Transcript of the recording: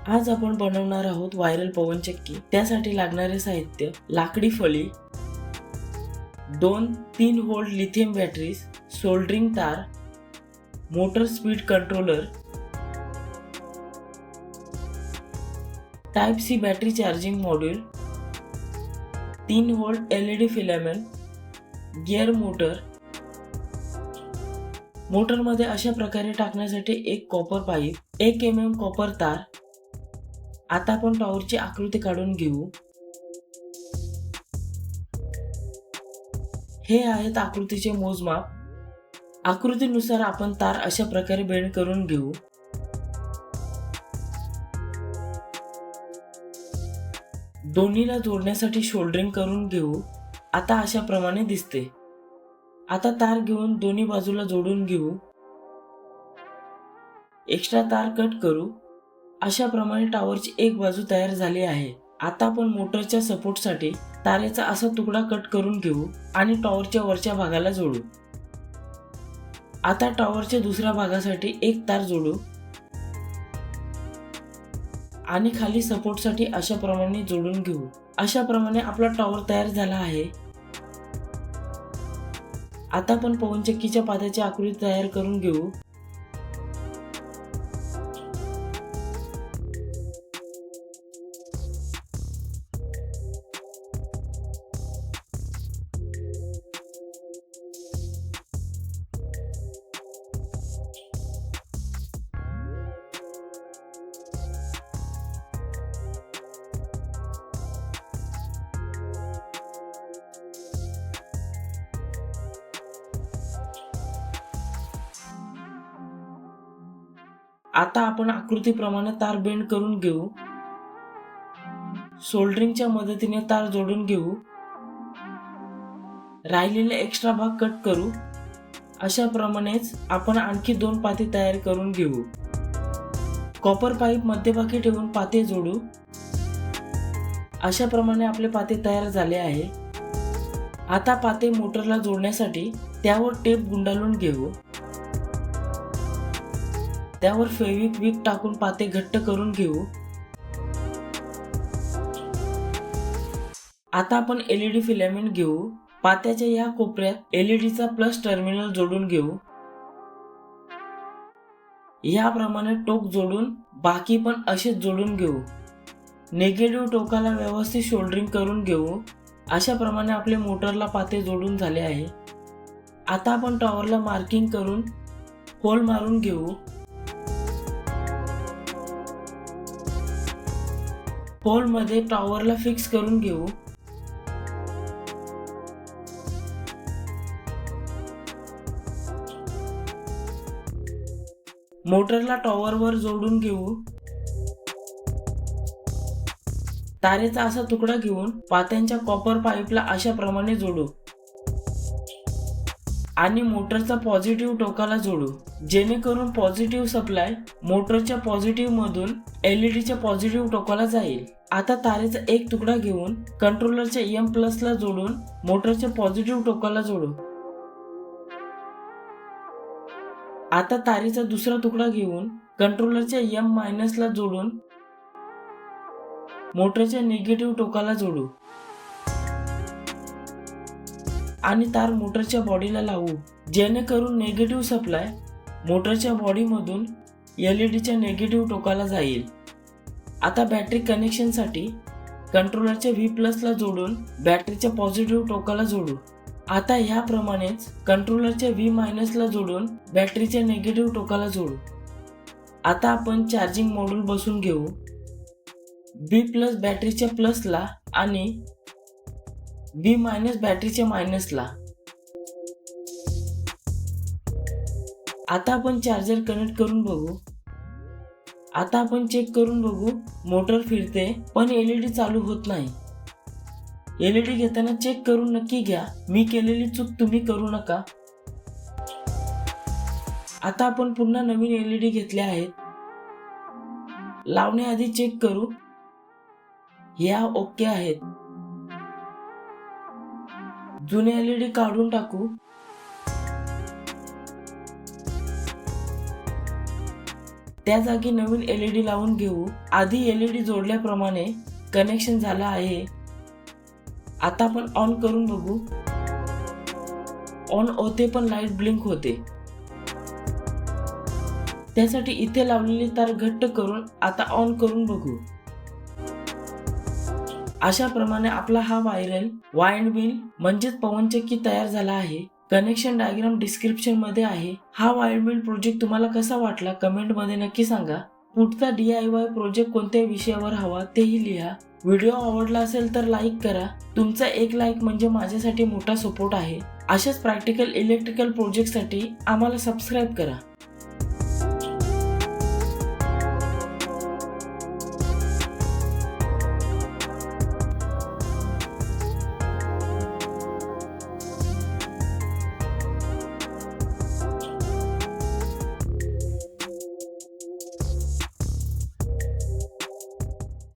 आज आपण बनवणार आहोत व्हायरल पवनचक्की। त्यासाठी लागणारे साहित्य: लाकडी फळी, 2-3 व्होल्ट लिथियम बॅटरीज, सोल्डरिंग तार, motor speed controller, type C battery charging module, 3 volt LED filament, gear motor. मोटरमध्ये अशा प्रकारे टाकण्यासाठी एक कॉपर पाईप, 1 mm कॉपर तार। आता आपण टॉवरची आकृती काढून घेऊ। हे आहेत आकृतीचे मोजमाप। आकृतीनुसार आपण तार अशा प्रकारे बेंड करून घेऊ। दोन्हीला जोडण्यासाठी शोल्डरिंग करून घेऊ। आता अशा प्रमाणे दिसते। आता तार घेऊन दोन्ही बाजूला जोडून घेऊ। एक्स्ट्रा तार कट करू। अशा प्रमाणे टॉवरची एक बाजू तयार झाली आहे। आता आपण मोटरच्या सपोर्टसाठी तारेचा असा तुकडा कट करून घेऊ आणि टॉवरच्या वरच्या भागाला जोडू। आता टॉवरच्या दुसऱ्या भागासाठी एक तार जोडू आणि खाली सपोर्टसाठी अशा प्रमाणे जोडून घेऊ। अशा प्रमाणे आपला टॉवर तयार झाला आहे। आता आपण पवनचक्कीच्या पात्याची आकृती तयार करून घेऊ। आता आपण आकृतीप्रमाणे तार बेंड करून घेऊ। सोल्डरिंगच्या मदतीने तार जोडून घेऊ। राहिलेले एक्स्ट्रा भाग कट करू। अशा प्रमाणेच आपण आणखी 2 पाते तयार करून घेऊ। कॉपर पाईप मध्यभागी ठेवून पाते जोडू। अशा प्रमाणे आपले पाते तयार झाले आहे। आता पाते मोटरला जोडण्यासाठी त्यावर टेप गुंडाळून घेऊ। त्यावर फेविक्विक टाकून पाते घट्ट करून घेऊ। आता आपण LED फिलामेंट घेऊ। पात्याच्या या कोपऱ्यात LED चा प्लस टर्मिनल जोडून घेऊ। याप्रमाणे टोक जोडून बाकी पण असेच जोडून घेऊ। निगेटिव्ह टोकाला व्यवस्थित शोल्डरिंग करून घेऊ। अशा प्रमाणे आपले मोटरला पाते जोडून झाले आहे। आता आपण टॉवरला मार्किंग करून होल मारून घेऊ। होल मध्ये टॉवरला फिक्स करून घेऊ। मोटरला टॉवरवर जोडून घेऊ। तारेचा असा तुकडा घेऊन पात्यांच्या कॉपर पाईपला अशा प्रमाणे जोडू आणि मोटरचा पॉझिटिव्ह टोकाला जोडू, जेणेकरून पॉझिटिव्ह सप्लाय मोटरच्या पॉझिटिव्ह मधून LED च्या पॉझिटिव्ह टोकाला जाईल। आता तारेचा एक तुकडा घेऊन कंट्रोलरच्या M+ ला जोडून मोटरच्या पॉझिटिव्ह टोकाला जोडू। आता तारेचा दुसरा तुकडा घेऊन कंट्रोलरच्या M- ला जोडून मोटरच्या निगेटिव्ह टोकाला जोडू आणि तार मोटरच्या बॉडीला लावू, जेणेकरून निगेटिव्ह सप्लाय मोटरच्या बॉडीमधून LED च्या निगेटिव्ह टोकाला जाईल। आता बॅटरी कनेक्शनसाठी कंट्रोलरच्या V+ ला जोडून बॅटरीच्या पॉझिटिव्ह टोकाला जोडू। आता ह्याप्रमाणेच कंट्रोलरच्या V- ला जोडून बॅटरीच्या निगेटिव्ह टोकाला जोडू। आता आपण चार्जिंग मॉड्यूल बसवून घेऊ। B+ बॅटरीच्या प्लसला आणि B- बॅटरीच्या मायनसला। आता आपण चार्जर कनेक्ट करून बघू। आता आपण चेक करून बघू, मोटर फिरते पण LED चालू होत नाही। LED घेताना चेक करून नक्की घ्या। मी केलेली चूक तुम्ही करू नका। आता आपण पुन्हा नवीन LED घेतले आहेत। लावण्याआधी चेक करू, ह्या ओके आहेत। जुने LED काढून टाकू। त्या जागी नवीन LED लावून घेऊ. आधी LED जोडल्याप्रमाणे कनेक्शन झालं आहे. आता आपण ऑन करून बघू. ऑन होते पण लाईट ब्लिंक होते. त्यासाठी इथे लावलेली तार घट्ट करून आता ऑन करून बघू. अशा प्रमाणे आपला हा व्हायरल वाइंड मिल म्हणजेच पवनचक्की तयार झाला आहे. कनेक्शन डायग्राम डिस्क्रिप्शन मध्ये आहे. हा वाइंड मिल प्रोजेक्ट तुम्हाला कसा वाटला कमेंट मध्ये नक्की सांगा. पुढचा DIY प्रोजेक्ट कोणत्या विषयावर हवा तेही लिहा. व्हिडिओ आवडला असेल तर लाईक करा. तुमचा एक लाईक म्हणजे माझ्यासाठी मोठा सपोर्ट आहे. अशाच प्रॅक्टिकल इलेक्ट्रिकल प्रोजेक्टसाठी आम्हाला सबस्क्राईब करा.